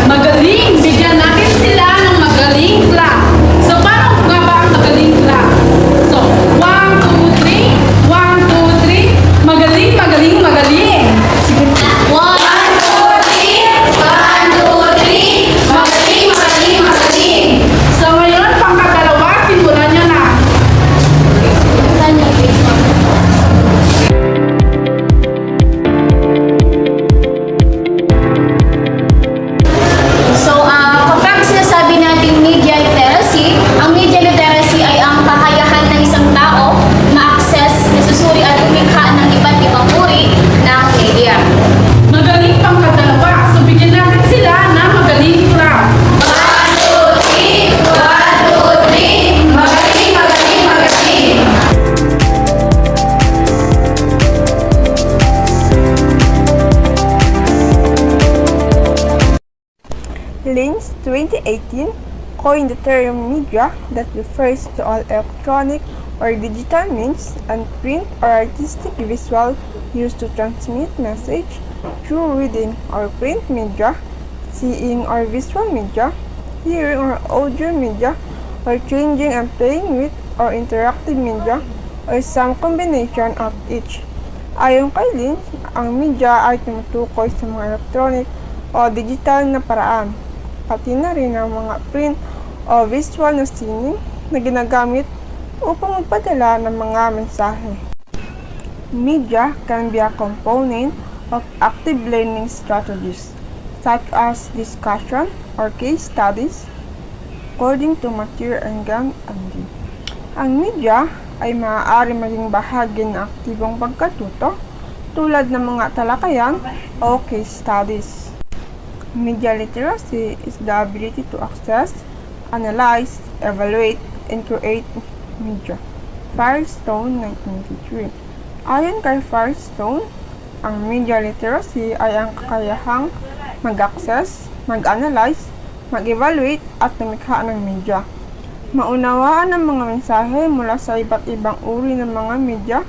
Magaling! Bigyan natin sila ng Lynch, 2018, coined the term media that refers to all electronic or digital means and print or artistic visual used to transmit message through reading or print media, seeing or visual media, hearing or audio media, or changing and playing with or interactive media, or some combination of each. Ayon kay Lynch, ang media ay tumutukoy sa mga electronic o digital na paraan, pati na rin ang mga print o visual na sining na ginagamit upang magpadala ng mga mensahe. Media can be a component of active learning strategies, such as discussion or case studies, according to Mathieu and Gang Andy. Ang media ay maaari maging bahagi ng aktibong pagkatuto tulad ng mga talakayan o case studies. Media literacy is the ability to access, analyze, evaluate, and create media. Firestone, 1993. Ayon kay Firestone, ang media literacy ay ang kakayahang mag-access, mag-analyze, mag-evaluate at lumikha ng media. Maunawaan ang mga mensahe mula sa iba't ibang uri ng mga media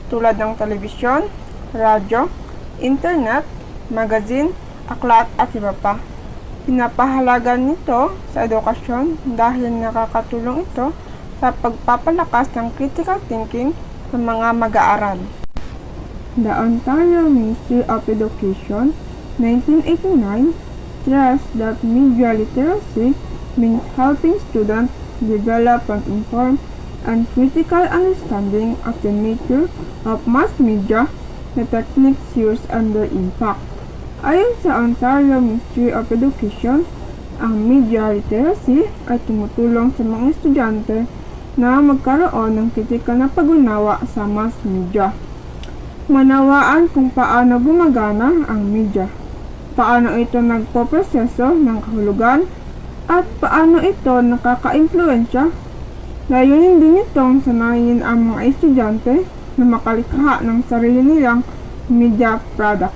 tulad ng telebisyon, radyo, internet, magazine, aklat at iba pa. Pinapahalagan nito sa edukasyon dahil nakakatulong ito sa pagpapalakas ng critical thinking ng mga mag-aaral. The Ontario Ministry of Education, 1989, stressed that media literacy means helping students develop an informed and critical understanding of the nature of mass media, the techniques used, and their impact. Ayon sa Ontario Ministry of Education, ang media literacy ay tumutulong sa mga estudyante na magkaroon ng kritikal na pag-unawa sa mass media. Manawaan kung paano gumagana ang media, paano ito nagpoproseso ng kahulugan, at paano ito nakaka-impluensya. Layunin din itong sanayin ang mga estudyante na makalikha ng sarili nilang media product.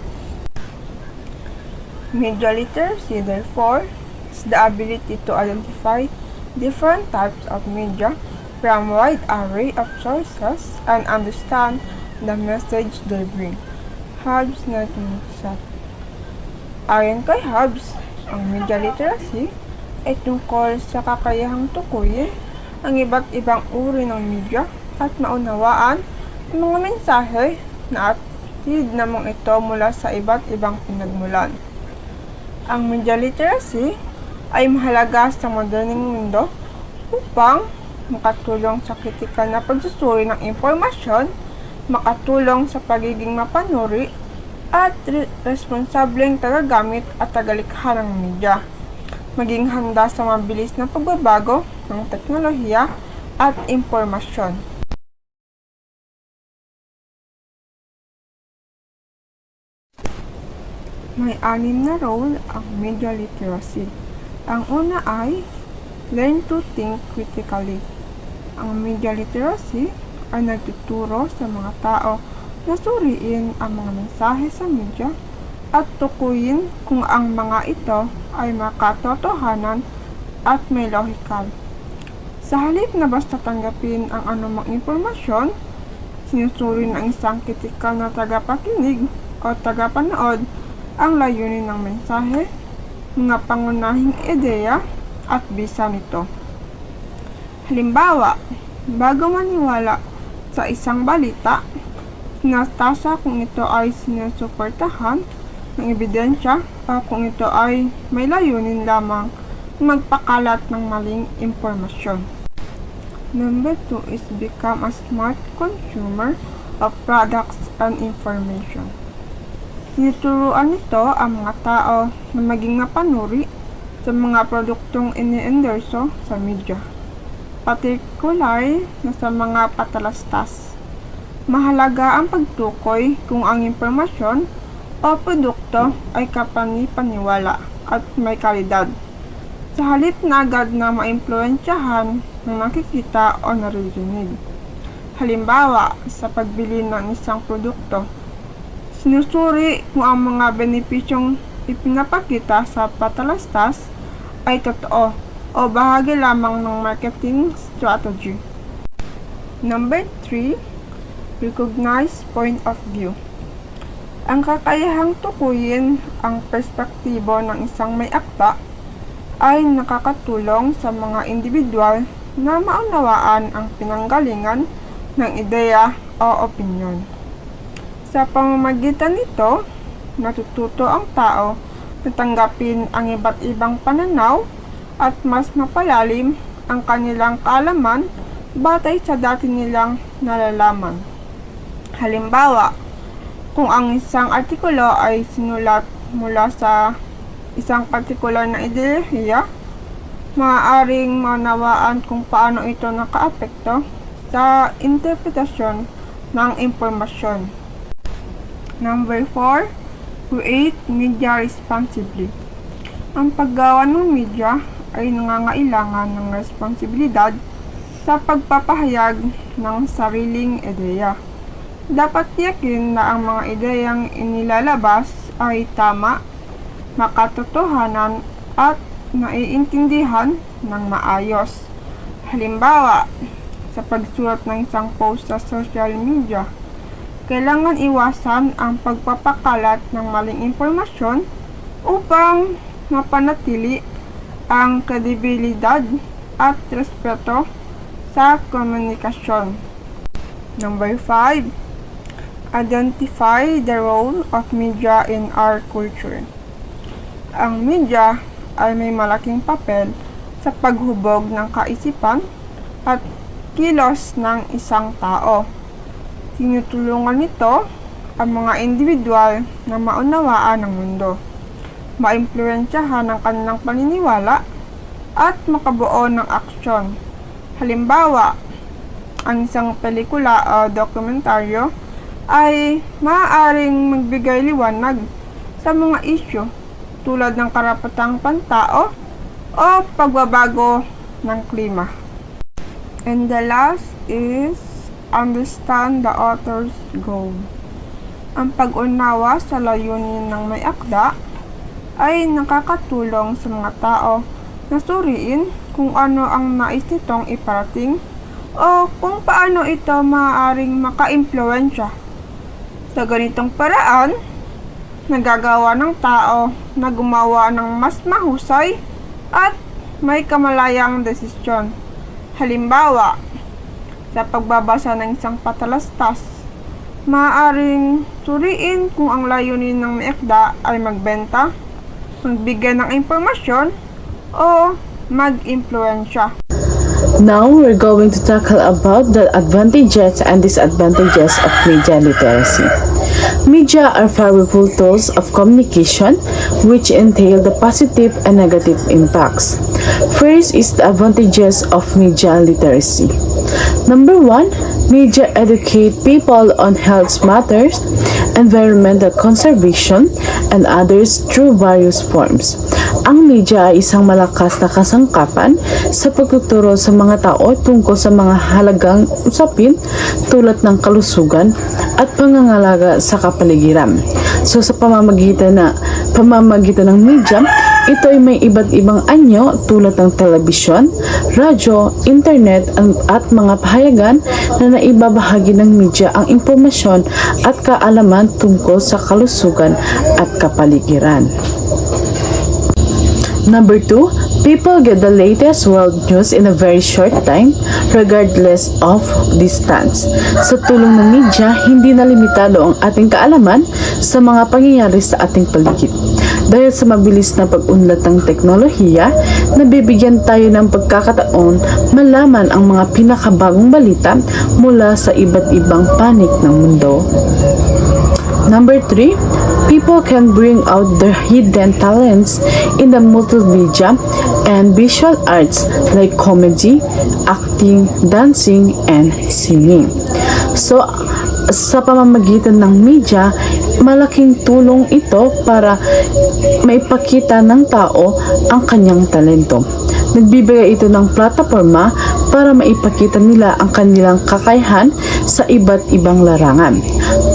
Media literacy, therefore, is the ability to identify different types of media from a wide array of sources and understand the message they bring. Hobbes, 1997. Ayon kay Hobbes, ang media literacy ay tungkol sa kakayahang tukuyin ang iba't ibang uri ng media at maunawaan ang mga mensahe na atid namang ito mula sa iba't ibang pinagmulan. Ang media literacy ay mahalaga sa modernong mundo upang makatulong sa kritikal na pagsusuri ng impormasyon, makatulong sa pagiging mapanuri at responsableng tagagamit at tagalikha ng media, maging handa sa mabilis na pagbabago ng teknolohiya at impormasyon. May 6 na role ang media literacy. Ang una ay learn to think critically. Ang media literacy ay nagtuturo sa mga tao na suriin ang mga mensahe sa media at tukuyin kung ang mga ito ay makatotohanan at may lohikal. Sa halip na basta tanggapin ang anumang impormasyon, sinusuri ng isang kritikal na tagapakinig o tagapanood ang layunin ng mensahe, mga pangunahing ideya at bisa nito. Halimbawa, bago maniwala sa isang balita, sinatasa kung ito ay sinusuportahan ng ebidensya o kung ito ay may layunin lamang magpakalat ng maling impormasyon. Number 2 is become a smart consumer of products and information. Tinuturuan nito ang mga tao na maging mapanuri sa mga produktong ini-endorso sa media, partikular na sa mga patalastas. Mahalaga ang pagtukoy kung ang impormasyon o produkto ay kapani-paniwala at may kalidad, sa halip na agad na maimpluwensyahan ng nakikita o naririnig. Halimbawa, sa pagbili ng isang produkto, sinusuri kung ang mga benepisyong ipinapakita sa patalastas ay totoo o bahagi lamang ng marketing strategy. Number 3, recognize point of view. Ang kakayahang tukuyin ang perspektibo ng isang may akda ay nakakatulong sa mga individual na maunawaan ang pinanggalingan ng ideya o opinyon. Sa pamamagitan nito, natututo ang tao na tanggapin ang iba't ibang pananaw at mas mapalalim ang kanilang kaalaman batay sa dati nilang nalalaman. Halimbawa, kung ang isang artikulo ay sinulat mula sa isang partikular na ideolohiya, maaaring maunawaan kung paano ito nakaapekto sa interpretasyon ng impormasyon. Number 4, create media responsibly. Ang paggawa ng media ay nangangailangan ng responsibilidad sa pagpapahayag ng sariling ideya. Dapat tiyakin na ang mga ideyang inilalabas ay tama, makatotohanan at naiintindihan ng maayos. Halimbawa, sa pagsulat ng isang post sa social media, kailangan iwasan ang pagpapakalat ng maling impormasyon upang mapanatili ang kredibilidad at respeto sa komunikasyon. Number 5, identify the role of media in our culture. Ang media ay may malaking papel sa paghubog ng kaisipan at kilos ng isang tao. Tinutulungan nito ang mga individual na maunawaan ang mundo, maimpluwensyahan ang kanilang paniniwala at makabuo ng aksyon. Halimbawa, ang isang pelikula o dokumentaryo ay maaaring magbigay liwanag sa mga isyu tulad ng karapatang pantao o pagbabago ng klima. And the last is understand the author's goal. Ang pag-unawa sa layunin ng may akda ay nakakatulong sa mga tao na suriin kung ano ang nais nitong iparating o kung paano ito maaaring maka-impluwensya. Sa ganitong paraan, nagagawa ng tao na gumawa ng mas mahusay at may kamalayang desisyon. Halimbawa, sa pagbabasa ng isang patalastas, maaaring suriin kung ang layunin ng may akda ay magbenta, magbigay ng impormasyon, o mag-impluwensya. Now, we're going to tackle about the advantages and disadvantages of media literacy. Media are powerful tools of communication which entail the positive and negative impacts. First is the advantages of media literacy. Number 1, media educate people on health matters, environmental conservation, and others through various forms. Ang media ay isang malakas na kasangkapan sa pagtuturo sa mga tao tungkol sa mga halagang usapin tulad ng kalusugan at pangangalaga sa kapaligiran. So sa pamamagitan ng media, ito ay may iba't ibang anyo tulad ng telebisyon, radyo, internet at mga pahayagan na naibabahagi ng media ang impormasyon at kaalaman tungkol sa kalusugan at kapaligiran. Number 2, people get the latest world news in a very short time, regardless of distance. Sa tulong ng media, hindi na limitado ang ating kaalaman sa mga pangyayari sa ating paligid. Dahil sa mabilis na pag-unlad ng teknolohiya, nabibigyan tayo ng pagkakataon malaman ang mga pinakabagong balita mula sa iba't ibang panig ng mundo. Number 3, people can bring out their hidden talents in the multimedia and visual arts like comedy, acting, dancing, and singing. So, sa pamamagitan ng media, malaking tulong ito para maipakita ng tao ang kanyang talento. Nagbibigay ito ng plataporma para maipakita nila ang kanilang kakayahan sa iba't ibang larangan,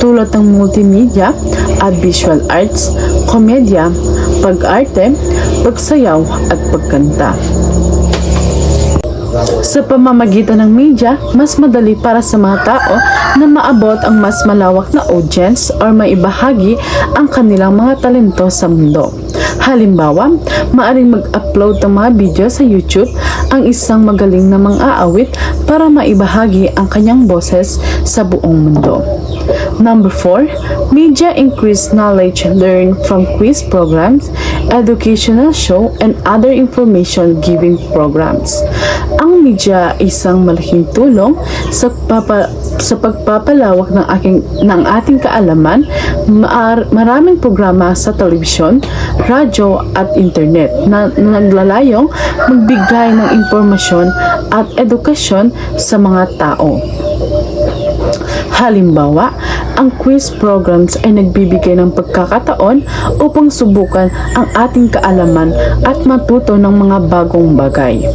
tulad ng multimedia at visual arts, komedya, pag-arte, pagsayaw at pagkanta. Sa pamamagitan ng media, mas madali para sa mga tao na maabot ang mas malawak na audience or maibahagi ang kanilang mga talento sa mundo. Halimbawa, maaring mag-upload ng mga video sa YouTube ang isang magaling na mang-aawit para maibahagi ang kanyang boses sa buong mundo. Number 4, media increase knowledge learned from quiz programs, educational show, and other information-giving programs. Ang media ay isang malaking tulong sa pagpapalawak ng ating kaalaman. Maraming programa sa telebisyon, radyo at internet na naglalayong magbigay ng impormasyon at edukasyon sa mga tao. Halimbawa, ang quiz programs ay nagbibigay ng pagkakataon upang subukan ang ating kaalaman at matuto ng mga bagong bagay.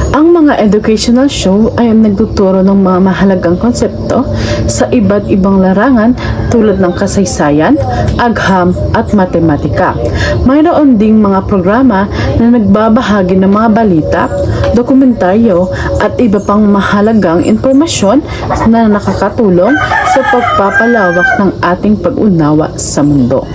Ang mga educational show ay nagtuturo ng mga mahalagang konsepto sa iba't ibang larangan tulad ng kasaysayan, agham at matematika. Mayroon ding mga programa na nagbabahagi ng mga balita, dokumentaryo at iba pang mahalagang impormasyon na nakakatulong sa pagpapalawak ng ating pag-unawa sa mundo.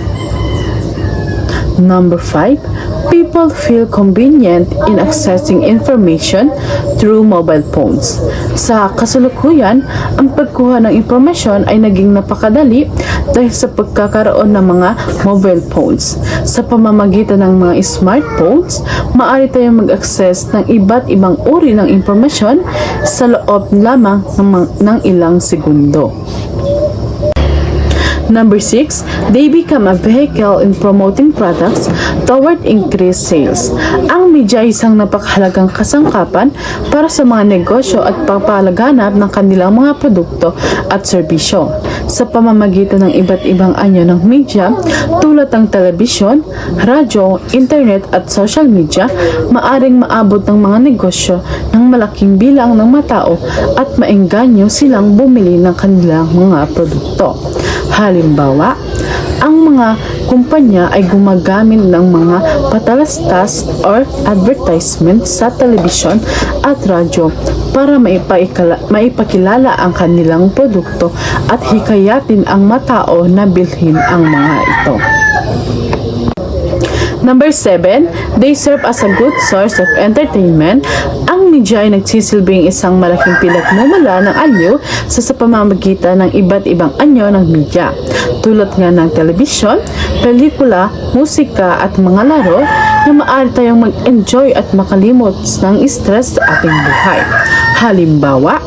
Number 5, people feel convenient in accessing information through mobile phones. Sa kasalukuyan, ang pagkuha ng impormasyon ay naging napakadali dahil sa pagkakaroon ng mga mobile phones. Sa pamamagitan ng mga smartphones, maaari tayong mag-access ng iba't ibang uri ng impormasyon sa loob lamang ng ilang segundo. Number 6, they become a vehicle in promoting products toward increased sales. Ang media ay isang napakahalagang kasangkapan para sa mga negosyo at pagpalaganap ng kanilang mga produkto at serbisyo. Sa pamamagitan ng iba't ibang anyo ng media, tulad ng telebisyon, radyo, internet at social media, maaring maabot ng mga negosyo ng malaking bilang ng mga tao at maengganyo silang bumili ng kanilang mga produkto. Halimbawa, ang mga kumpanya ay gumagamit ng mga patalastas or advertisement sa telebisyon at radyo para maipakilala ang kanilang produkto at hikayatin ang matao na bilhin ang mga ito. Number 7, they serve as a good source of entertainment. Ang media ay nagsisilbing isang malaking pinagmumula ng anyo sa pamamagitan ng iba't ibang anyo ng media, tulad nga ng telebisyon, pelikula, musika at mga laro na maaari tayong mag-enjoy at makalimot ng stress sa ating buhay. Halimbawa,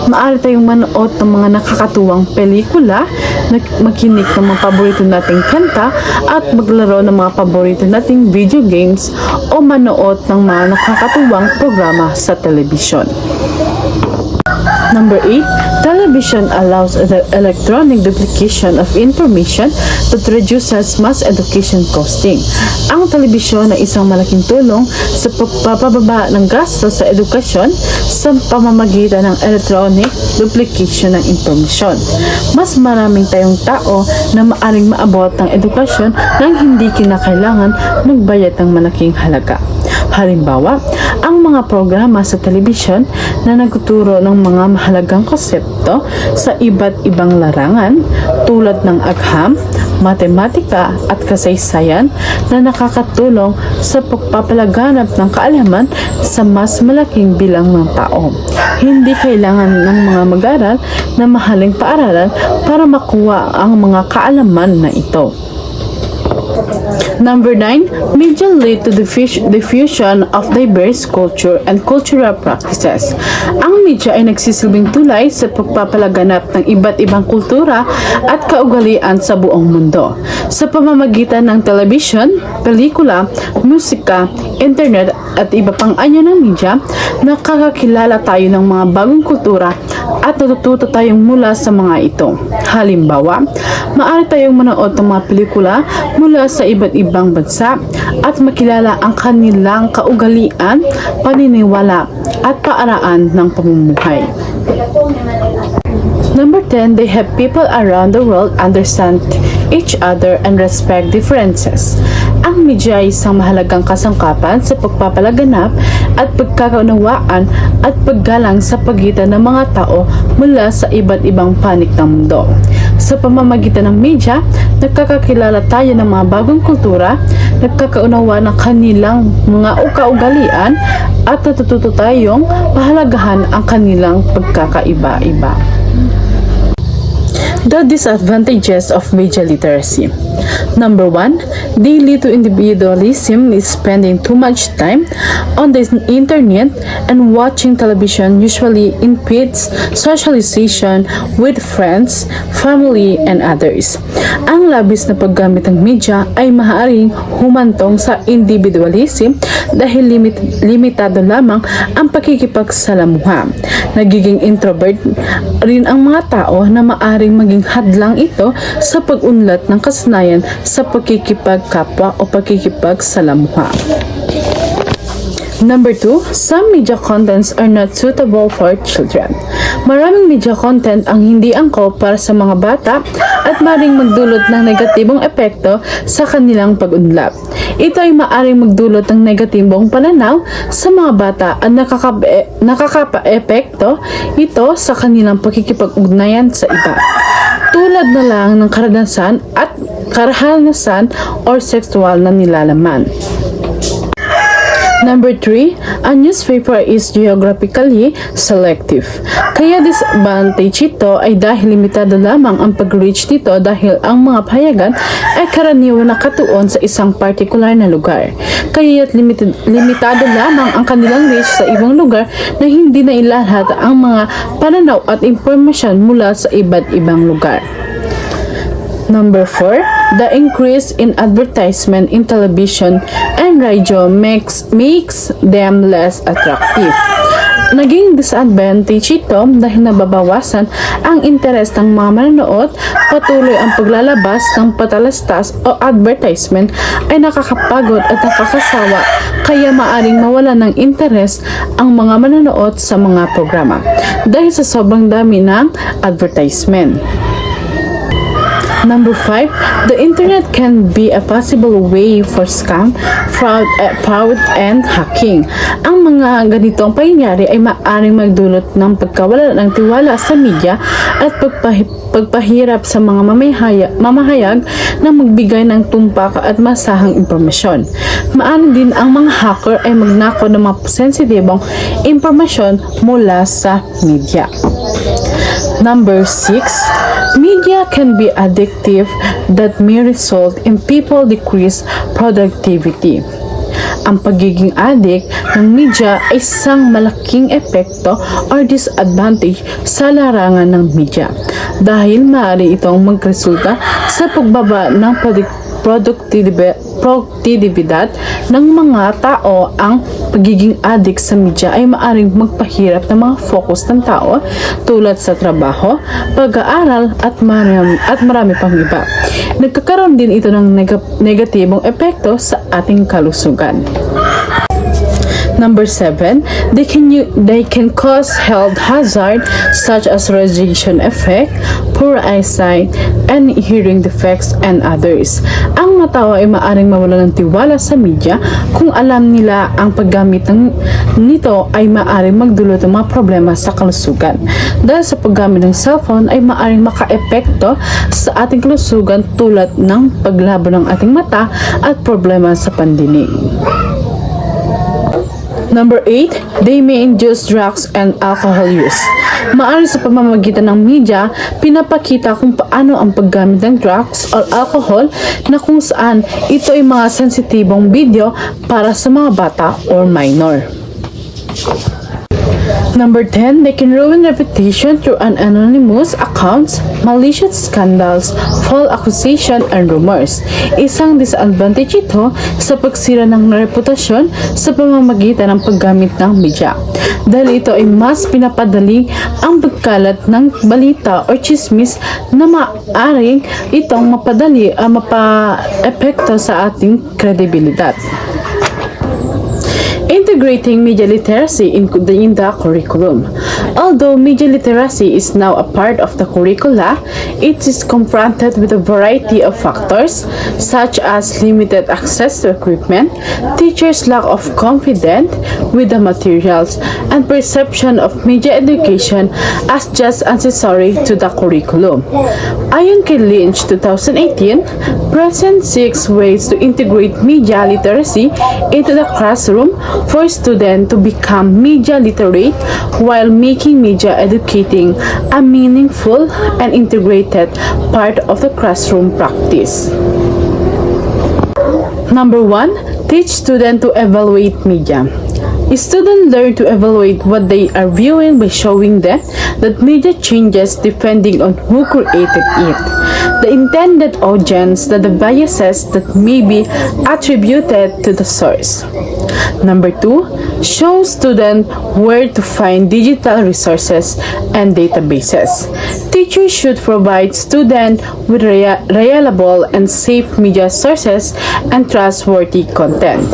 maaari tayong manood ng mga nakakatuwang pelikula, makinig ng mga paborito nating kanta at maglaro ng mga paborito nating video games o manood ng mga nakakatuwang programa sa telebisyon. Number 8, television allows the electronic duplication of information that reduces mass education costing. Ang telebisyon ay isang malaking tulong sa pagpapababa ng gasto sa edukasyon sa pamamagitan ng electronic duplication ng impormasyon. Mas maraming tayong tao na maaring maabot ng edukasyon nang hindi kinakailangan magbayad ng malaking halaga. Halimbawa, ang mga programa sa telebisyon na nagtuturo ng mga mahalagang konsepto sa iba't ibang larangan tulad ng agham, matematika at kasaysayan na nakakatulong sa pagpapalaganap ng kaalaman sa mas malaking bilang ng tao. Hindi kailangan ng mga mag-aral na mahaling paaralan para makuha ang mga kaalaman na ito. Number 9, media lead to the diffusion of diverse culture and cultural practices. Ang media ay nagsisilbing tulay sa pagpapalaganap ng iba't ibang kultura at kaugalian sa buong mundo. Sa pamamagitan ng television, pelikula, musika, internet at iba pang anyo ng media, nakakakilala tayo ng mga bagong kultura at natututo tayong mula sa mga ito. Halimbawa, maaari tayong manood ng mga pelikula mula sa iba't ibang bansa at makilala ang kanilang kaugalian, paniniwala at paaraan ng pamumuhay. Number 10, they help people around the world understand each other and respect differences. Ang media ay isang mahalagang kasangkapan sa pagpapalaganap at pagkakaunawaan at paggalang sa pagitan ng mga tao mula sa iba't ibang panig ng mundo. Sa pamamagitan ng media, nagkakakilala tayo ng mga bagong kultura, nagkakaunawa ng kanilang mga kaugalian at natututo tayong pahalagahan ang kanilang pagkakaiba-iba. The disadvantages of media literacy. Number 1, they lead to individualism, spending too much time on the internet and watching television usually impedes socialization with friends, family, and others. Ang labis na paggamit ng media ay maaaring humantong sa individualism dahil limitado lamang ang pakikipagsalamuha. Nagiging introvert rin ang mga tao na maaaring maging hadlang ito sa pag-unlad ng kasanayan sa pagkikipagkapwa o pagkikipagsalamuha. Number 2, some media contents are not suitable for children. Maraming media content ang hindi angkop para sa mga bata at maaaring magdulot ng negatibong epekto sa kanilang pag-unlad. Ito ay maaaring magdulot ng negatibong pananaw sa mga bata at nakaka-epekto ito sa kanilang pakikipag-ugnayan sa iba. Tulad na lang ng karanasan or sexual na nilalaman. Number 3, a newspaper is geographically selective. Kaya disadvantage ito ay dahil limitado lamang ang pag-reach nito dahil ang mga pahayagan ay karaniwan nakatuon sa isang particular na lugar. Kaya't limitado lamang ang kanilang reach sa ibang lugar na hindi na ilahat ang mga pananaw at impormasyon mula sa iba't ibang lugar. Number 4, the increase in advertisement in television and radio makes them less attractive. Naging disadvantage ito dahil nababawasan ang interes ng mga manonood, patuloy ang paglalabas ng patalastas o advertisement ay nakakapagod at nakakasawa kaya maaring mawala ng interes ang mga manonood sa mga programa dahil sa sobrang dami ng advertisement. Number 5, the internet can be a possible way for scam, fraud, and hacking. Ang mga ganitong pangyayari ay maaaring magdulot ng pagkawala ng tiwala sa media at pagpahirap sa mga mamahayag na magbigay ng tumpak at masahang impormasyon. Maaari din ang mga hacker ay magnakaw ng mga sensitibong impormasyon mula sa media. Number 6, media can be addictive that may result in people decrease productivity. Ang pagiging addict ng media ay isang malaking epekto or disadvantage sa larangan ng media dahil maaari itong magresulta sa pagbaba ng produktibidad ng mga tao. Ang pagiging addict sa media ay maaaring magpahirap ng mga focus ng tao tulad sa trabaho, pag-aaral at marami pang iba. Nagkakaroon din ito ng negatibong epekto sa ating kalusugan. Number 7, they can cause health hazard such as radiation effect, poor eyesight, and hearing defects, and others. Ang mga tao ay maaaring mawala ng tiwala sa media kung alam nila ang paggamit nito ay maaaring magdulot ng mga problema sa kalusugan. Dahil sa paggamit ng cellphone ay maaaring maka-epekto sa ating kalusugan tulad ng paglabo ng ating mata at problema sa pandinig. Number 8, they may induce drugs and alcohol use. Maaari sa pamamagitan ng media, pinapakita kung paano ang paggamit ng drugs or alcohol na kung saan ito ay mga sensitibong video para sa mga bata or minor. Number 10, they can ruin reputation through anonymous accounts, malicious scandals, false accusation, and rumors. Isang disadvantage ito sa pagsira ng reputasyon sa pamamagitan ng paggamit ng media. Dahil ito ay mas pinapadali ang pagkalat ng balita o chismis na maaaring itong mapa-epekto sa ating kredibilidad. Integrating media literacy in the curriculum. Although media literacy is now a part of the curricula, it is confronted with a variety of factors such as limited access to equipment, teachers' lack of confidence with the materials, and perception of media education as just accessory to the curriculum. Ayon kay Lynch 2018, present 6 ways to integrate media literacy into the classroom for students to become media literate while making media educating a meaningful and integrated part of the classroom practice. Number 1, teach students to evaluate media. Students learn to evaluate what they are viewing by showing them that media changes depending on who created it, the intended audience, the biases that may be attributed to the source. Number 2, show students where to find digital resources and databases. Teachers should provide students with reliable and safe media sources and trustworthy content.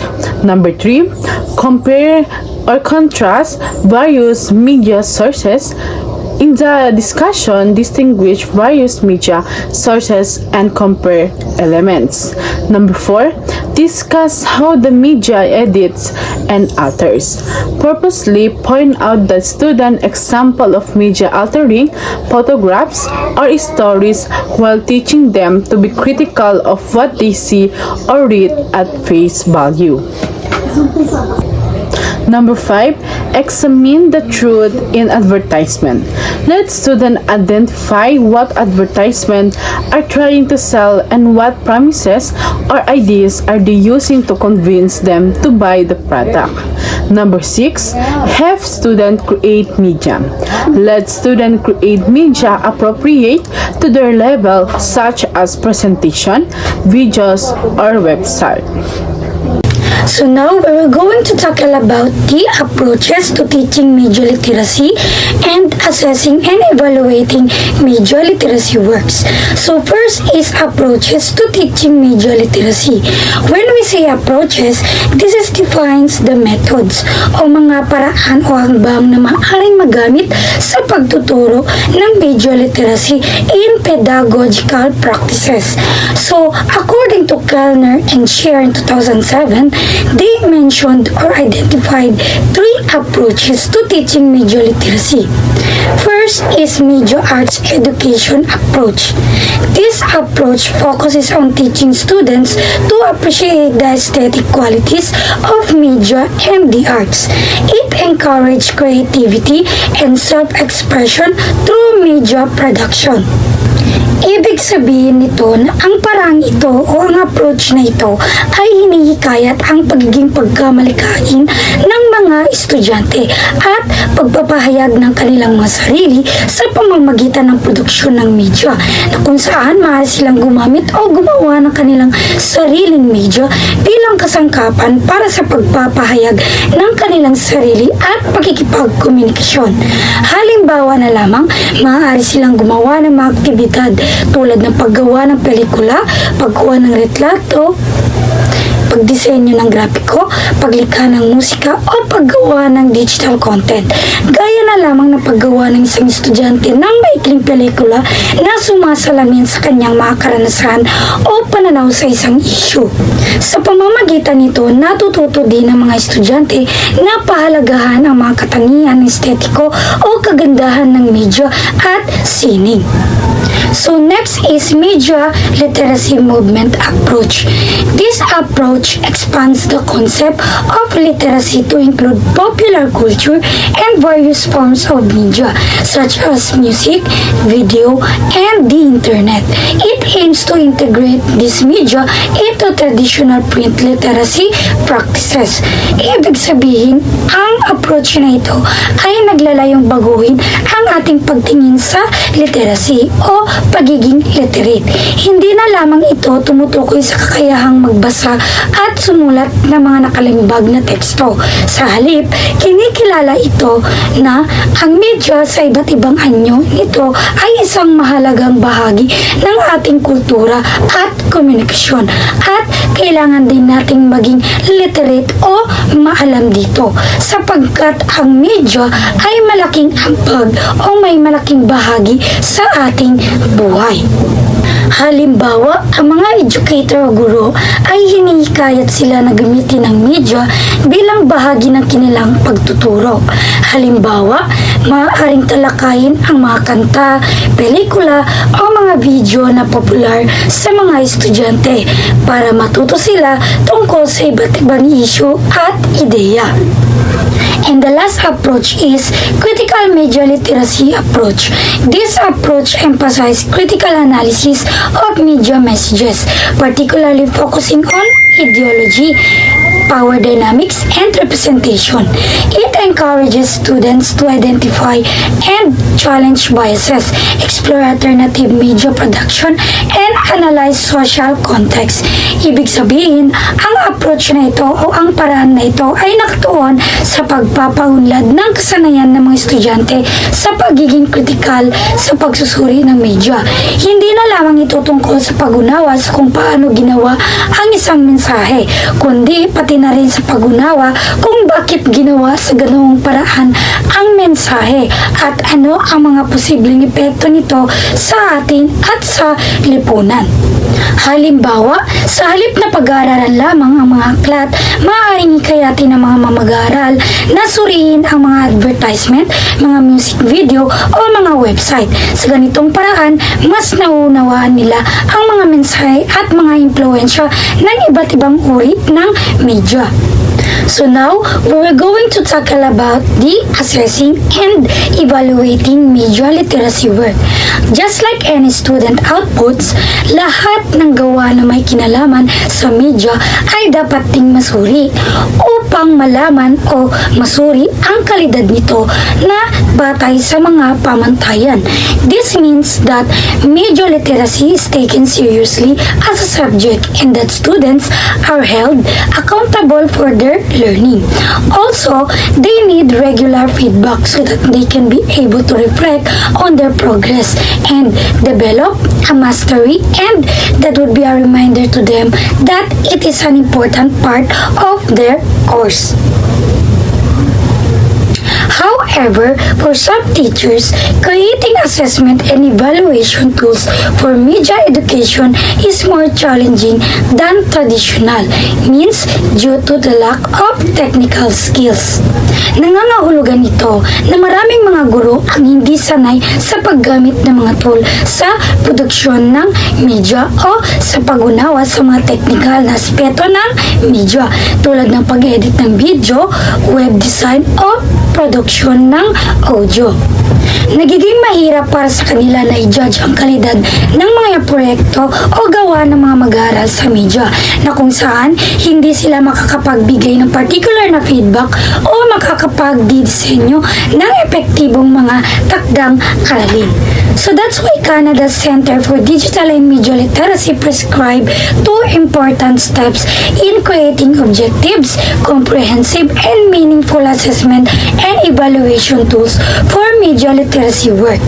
Number 3, compare or contrast various media sources. In the discussion, distinguish various media sources and compare elements. Number 4, discuss how the media edits and alters. Purposely point out the student example of media altering photographs or stories while teaching them to be critical of what they see or read at face value. Number 5, examine the truth in advertisement. Let students identify what advertisements are trying to sell and what promises or ideas are they using to convince them to buy the product. Number 6, have students create media. Let students create media appropriate to their level, such as presentation, videos, or website. So now we're going to tackle about the approaches to teaching media literacy and assessing and evaluating media literacy works. So first is approaches to teaching media literacy. When we say approaches, this is defines the methods o mga paraan o hakbang na maaaring magamit sa pagtuturo ng media literacy in pedagogical practices. So according to Kellner and Scher in 2007, they mentioned or identified 3 approaches to teaching media literacy. First is media arts education approach. This approach focuses on teaching students to appreciate the aesthetic qualities of media and the arts. It encourages creativity and self-expression through media production. Ibig sabihin nito na ang parang ito o ang approach na ito ay hinihikayat ang pagiging pagkamalikain ng mga estudyante at pagpapahayag ng kanilang mga sarili sa pamamagitan ng produksyon ng media na kung saan maaari silang gumamit o gumawa ng kanilang sariling media bilang kasangkapan para sa pagpapahayag ng kanilang sarili at pakikipagkomunikasyon. Halimbawa na lamang, maaari silang gumawa ng mga aktibidad tulad ng paggawa ng pelikula, paggawa ng retrato, pagdisenyo ng grafiko, paglikha ng musika o paggawa ng digital content. Gaya na lamang ng paggawa ng isang estudyante ng maikling pelikula na sumasalamin sa kanyang mga karanasan o pananaw sa isang issue. Sa pamamagitan nito, natututo din ng mga estudyante na pahalagahan ang mga katangian estetiko o kagandahan ng media at sining. So next is media literacy movement approach. This approach expands the concept of literacy to include popular culture and various forms of media such as music, video, and the internet. It aims to integrate this media into traditional print literacy practices. Ibig sabihin, ang approach na ito ay naglalayong baguhin ang ating pagtingin sa literacy o o pagiging literate. Hindi na lamang ito tumutukoy sa kakayahang magbasa at sumulat ng mga nakalimbag na teksto. Sa halip, kinikilala ito na ang media sa iba't ibang anyo nito ay isang mahalagang bahagi ng ating kultura at komunikasyon at kailangan din nating maging literate o maalam dito sapagkat ang media ay malaking ambag o may malaking bahagi sa ating buhay. Halimbawa, ang mga educator o guro ay hinihikayat sila na gamitin ang media bilang bahagi ng kanilang pagtuturo. Halimbawa, maaaring talakayin ang mga kanta, pelikula o mga video na popular sa mga estudyante para matuto sila tungkol sa iba't ibang issue at ideya. And the last approach is critical media literacy approach. This approach emphasizes critical analysis of media messages, particularly focusing on ideology, power dynamics, and representation. It encourages students to identify and challenge biases, explore alternative media production, and analyze social context. Ibig sabihin, ang approach na ito o ang paraan na ito ay nakatuon sa pagpapaunlad ng kasanayan ng mga estudyante sa pagiging kritikal sa pagsusuri ng media. Hindi na lamang ito tungkol sa pag-unawa sa kung paano ginawa ang isang mensahe, kundi pati na rin sa pag-unawa kung bakit ginawa sa ganoong paraan ang mensahe at ano ang mga posibleng epekto nito sa atin at sa lipunan. Halimbawa, sa halip na pag-aaralan lamang ang mga aklat, maaaring hikayatin ng mga mamag-aaral na suriin ang mga advertisement, mga music video o mga website. Sa ganitong paraan, mas nauunawaan nila ang mga mensahe at mga impluensya ng iba't ibang uri ng media. So now, we're going to tackle about the assessing and evaluating media literacy work. Just like any student outputs, lahat ng gawa na may kinalaman sa media ay dapat ding masuri upang malaman o masuri ang kalidad nito na batay sa mga pamantayan. This means that media literacy is taken seriously as a subject and that students are held accountable for their learning. Also, they need regular feedback so that they can be able to reflect on their progress and develop a mastery, and that would be a reminder to them that it is an important part of their course. However, for some teachers, creating assessment and evaluation tools for media education is more challenging than traditional means due to the lack of technical skills. Nangangahulugan ito na maraming mga guro ang hindi sanay sa paggamit ng mga tool sa produksyon ng media o sa pag-unawa sa mga technical na aspeto ng media tulad ng pag-edit ng video, web design o produksyon ng audio. Nagiging mahirap para sa kanila na i-judge ang kalidad ng mga proyekto o gawa ng mga mag-aaral sa media na kung saan hindi sila makakapagbigay ng particular na feedback o makakapagdidisenyo ng epektibong mga takdang aralin. So that's why Canada's Center for Digital and Media Literacy prescribe 2 important steps in creating objectives, comprehensive and meaningful assessment and evaluation tools for media literacy work.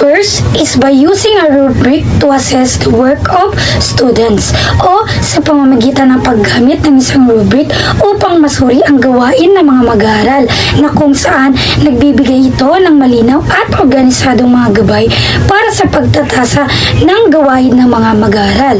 First is by using a rubric to assess the work of students o sa pamamagitan ng paggamit ng isang rubric upang masuri ang gawain ng mga mag-aaral na kung saan nagbibigay ito ng malinaw at organisadong mga gabay para sa pagtatasa ng gawain ng mga mag-aaral.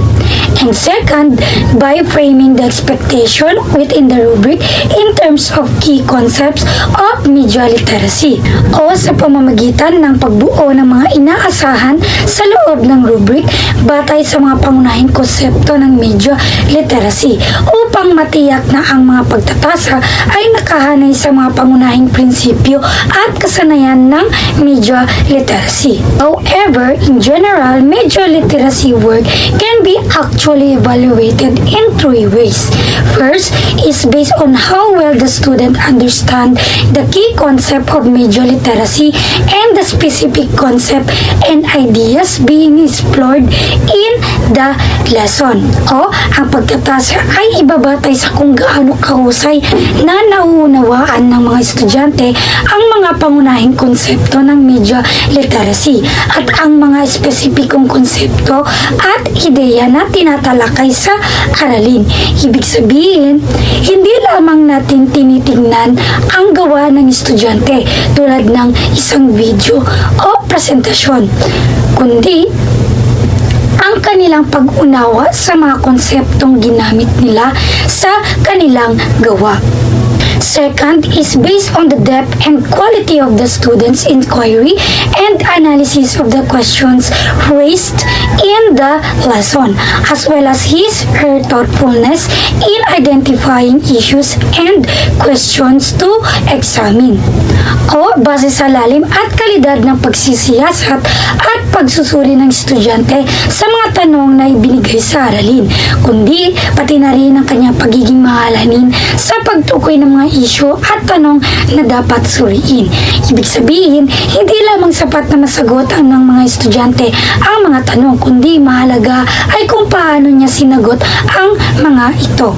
And second, by framing the expectation within the rubric in terms of key concepts of media literacy o sa pamamagitan ng pagbuo ng mga inaasahan sa loob ng rubric batay sa mga pangunahing konsepto ng media literacy upang matiyak na ang mga pagtatasa ay nakahanay sa mga pangunahing prinsipyo at kasanayan ng media literacy. However, in general, media literacy work can be actually evaluated in in three ways. First is based on how well the student understand the key concept of media literacy and the specific concept and ideas being explored in the lesson. O, ang pagkatasa ay ibabatay sa kung gaano kahusay na nauunawaan ng mga estudyante ang mga pangunahing konsepto ng media literacy at ang mga espesipikong konsepto at ideya na tinatalakay sa aralin. Ibig sabihin, hindi lamang natin tinitingnan ang gawa ng estudyante tulad ng isang video o presentasyon, kundi ang kanilang pag-unawa sa mga konseptong ginamit nila sa kanilang gawa. Second is based on the depth and quality of the student's inquiry and analysis of the questions raised in the lesson, as well as his her thoughtfulness in identifying issues and questions to examine. O base sa lalim at kalidad ng pagsisiyasat at pagsusuri ng estudyante sa mga tanong na ibinigay sa aralin, kundi pati na rin ang kanyang pagiging maalanin sa pagtukoy ng mga isyu at tanong na dapat suriin. Ibig sabihin, hindi lamang sapat na masagot ang ng mga estudyante ang mga tanong, kundi mahalaga ay kung paano niya sinagot ang mga ito.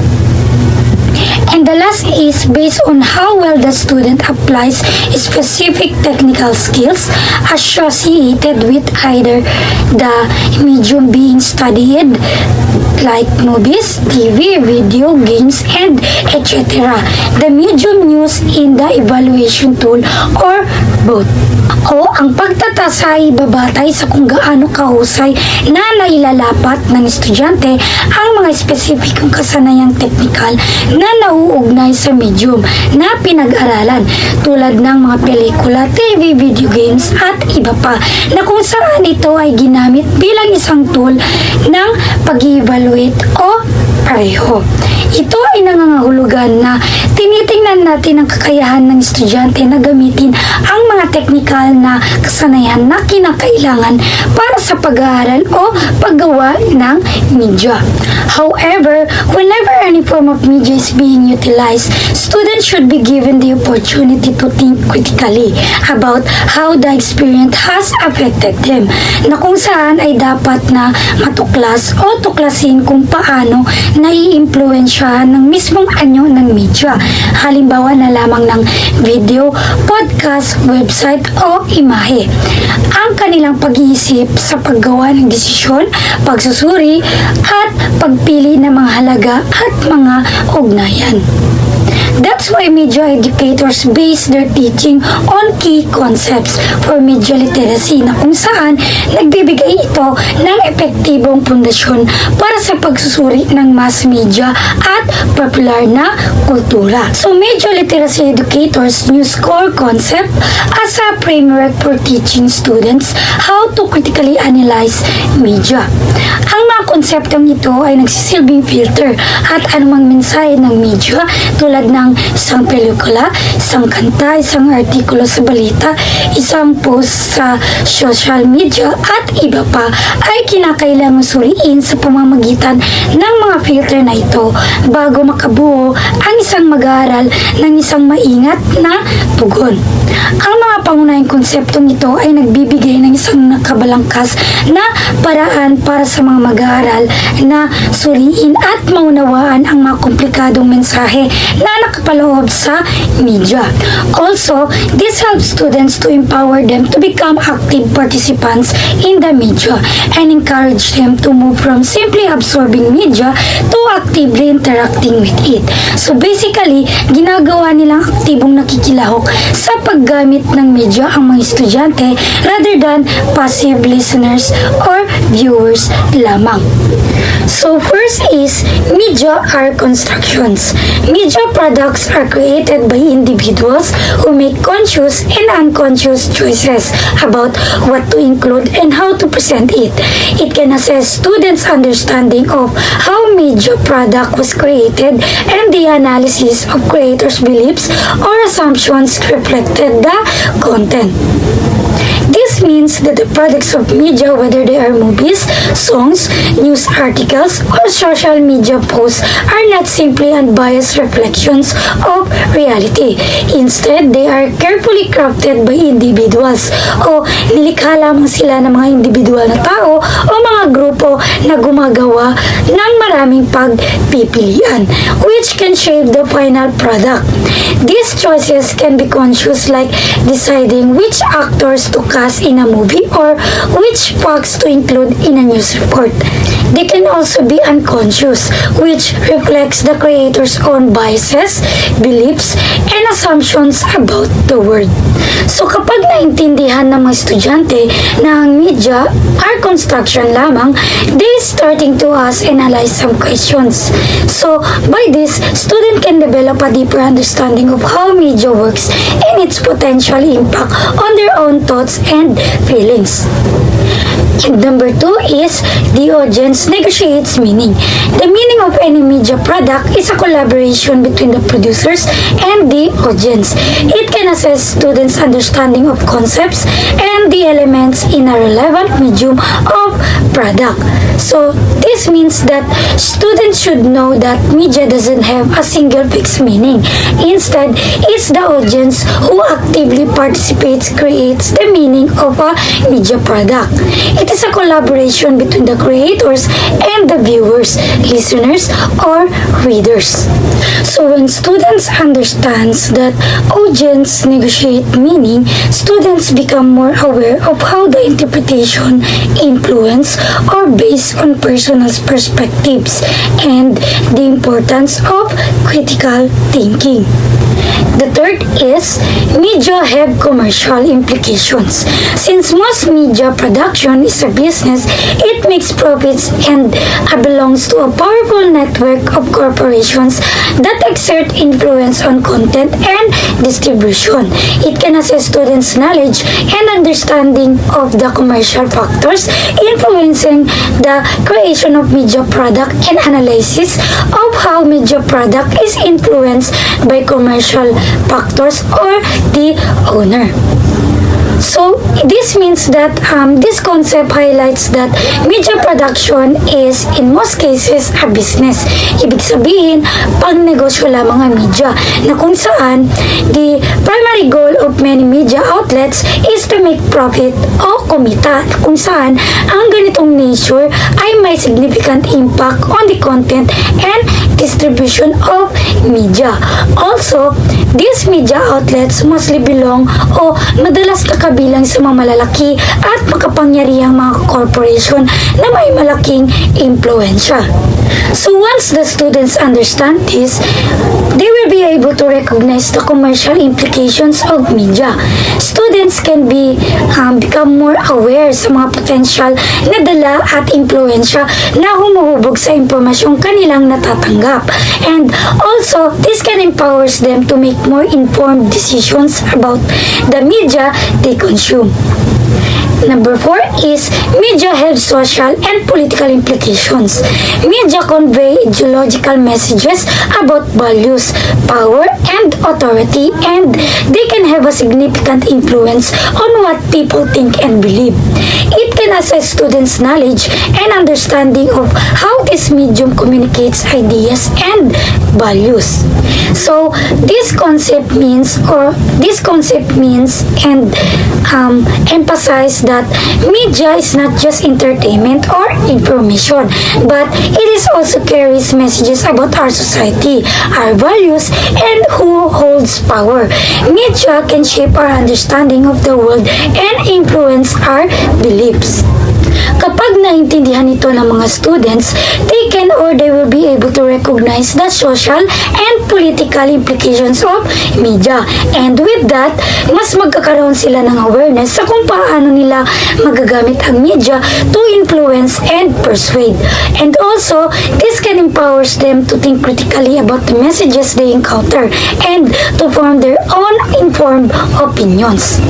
And the last is based on how well the student applies specific technical skills associated with either the medium being studied, like movies, TV, video, games, and etc. The medium used in the evaluation tool or both. O ang pagtatasa ay babatay sa kung gaano kahusay na nailalapat ng estudyante ang mga espesipikong kasanayang teknikal na nauugnay sa medium na pinag-aralan tulad ng mga pelikula, TV, video games at iba pa na kung saan ito ay ginamit bilang isang tool ng pag-evaluate o pareho. Ito ay nangangahulugan na tinitingnan natin ang kakayahan ng estudyante na gamitin ang mga teknikal na kasanayan na kinakailangan para sa pag-aaral o paggawa ng media. However, whenever any form of media is being utilized, students should be given the opportunity to think critically about how the experience has affected them, na kung saan ay dapat na matuklas o tuklasin kung paano nai-impluensyahan ng mismong anyo ng media. Halimbawa na lamang ng video, podcast, website o imahe. Ang kanilang pag-iisip sa paggawa ng desisyon, pagsusuri at pagpili ng mga halaga at mga ugnayan. That's why media educators base their teaching on key concepts for media literacy na kung saan nagbibigay ito ng epektibong pundasyon para sa pagsusuri ng mass media at popular na kultura. So media literacy educators use core concept as a framework for teaching students how to critically analyze media. Ang mga konseptong ito ay nagsisilbing filter at anumang mensahe ng media tulad ng isang pelikula, isang kanta, isang artikulo sa balita, isang post sa social media at iba pa ay kinakailangan suriin sa pamamagitan ng mga filter na ito bago makabuo ang isang mag-aaral ng isang maingat na tugon. Ang mga pangunahing konseptong ito ay nagbibigay ng isang nakabalangkas na paraan para sa mga mag-aaral na suriin at maunawaan ang mga komplikadong mensahe na nakapaloob sa media. Also, this helps students to empower them to become active participants in the media and encourage them to move from simply absorbing media to actively interacting with it. So basically, ginagawa nilang aktibong nakikilahok sa paggamit ng media ang mga estudyante rather than passive listeners or viewers lamang. So first is media are constructions. Media products are created by individuals who make conscious and unconscious choices about what to include and how to present it. It can assess students' understanding of how media product was created and the analysis of creators' beliefs or assumptions reflected the content. These This means that the products of media, whether they are movies, songs, news articles, or social media posts, are not simply unbiased reflections of reality. Instead, they are carefully crafted by individuals o nilikha lamang sila ng mga individual na tao o mga grupo na gumagawa ng maraming pagpipilian, which can shape the final product. These choices can be conscious, like deciding which actors to cast in a movie or which facts to include in a news report. They can also be unconscious, which reflects the creator's own biases, beliefs, and assumptions about the world. So kapag naintindihan ng mga estudyante na ang media are construction lamang, they starting to ask and analyze some questions. So by this, student can develop a deeper understanding of how media works and its potential impact on their own thoughts and feelings. And number 2 is the audience negotiates meaning. The meaning of any media product is a collaboration between the producers and the audience. It can assess students' understanding of concepts and the elements in a relevant medium of product. So this means that students should know that media doesn't have a single fixed meaning. Instead, it's the audience who actively participates, creates the meaning of a media product. It is a collaboration between the creators and the viewers, listeners, or readers. So when students understands that audience negotiate meaning, students become more aware of how the interpretation influence or based on personal perspectives and the importance of critical thinking. The third is media have commercial implications. Since most media production is a business, it makes profits and belongs to a powerful network of corporations that exert influence on content and distribution. It can assess students' knowledge and understanding of the commercial factors influencing the creation of media product and analysis of how media product is influenced by commercial factors or the owner. So, this means that this concept highlights that media production is, in most cases, a business. Ibig sabihin, pang-negosyo lamang ang media, na kung saan the primary goal of many media outlets is to make profit o kumita, kung saan ang ganitong nature ay may significant impact on the content and distribution of media. Also, these media outlets mostly belong o madalas nakabilang sa mga malalaki at makapangyarihang mga corporation na may malaking impluensya. So once the students understand this, they will be able to recognize the commercial implications of media. Students can become more aware sa mga potential na dala at impluensya na humuhubog sa impormasyong kanilang natatanggap. And also, this can empowers them to make more informed decisions about the media they consume. Number 4 is media have social and political implications. Media convey ideological messages about values, power, and authority, and they can have a significant influence on what people think and believe. It can assess students' knowledge and understanding of how this medium communicates ideas and values. So this concept means and emphasize that media is not just entertainment or information, but it is also carries messages about our society, our values, and who holds power. Media can shape our understanding of the world and influence our beliefs. Kapag naintindihan ito ng mga students, they will be able to recognize the social and political implications of media. And with that, mas magkakaroon sila ng awareness sa kung paano nila magagamit ang media to influence and persuade. And also, this can empower them to think critically about the messages they encounter and to form their own informed opinions.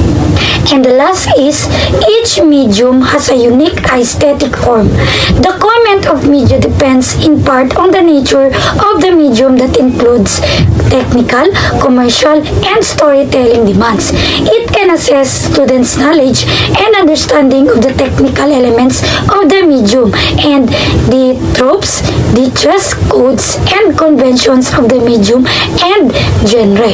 And the last is, each medium has a unique aesthetic form. The comment of media depends in part on the nature of the medium that includes technical, commercial, and storytelling demands. It can assess students' knowledge and understanding of the technical elements of the medium and the tropes, the dress codes, and conventions of the medium and genre.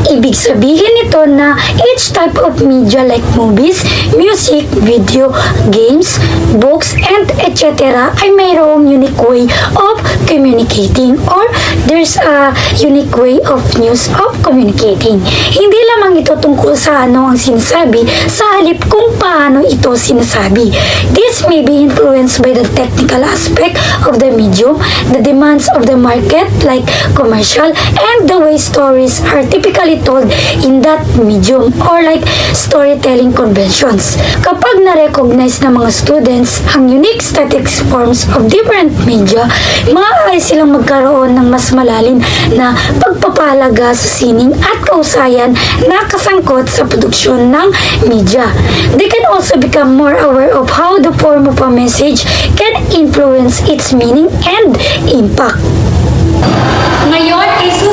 Ibig sabihin nito na each type of media like movies, music, video, games, books, and etc. ay mayroong unique way of communicating or there's a unique way of news of communicating. Hindi lamang ito tungkol sa ano ang sinasabi, sa halip kung paano ito sinasabi. This may be influenced by the technical aspect of the medium, the demands of the market like commercial, and the way stories are typically told in that medium or like storytelling conventions. Kapag na-recognize ng mga students ang unique static forms of different media, maaari silang magkaroon ng mas malalim na pagpapahalaga sa sining at kausayan na kasangkot sa produksyon ng media. They can also become more aware of how the form of a message can influence its meaning and impact. Ngayon is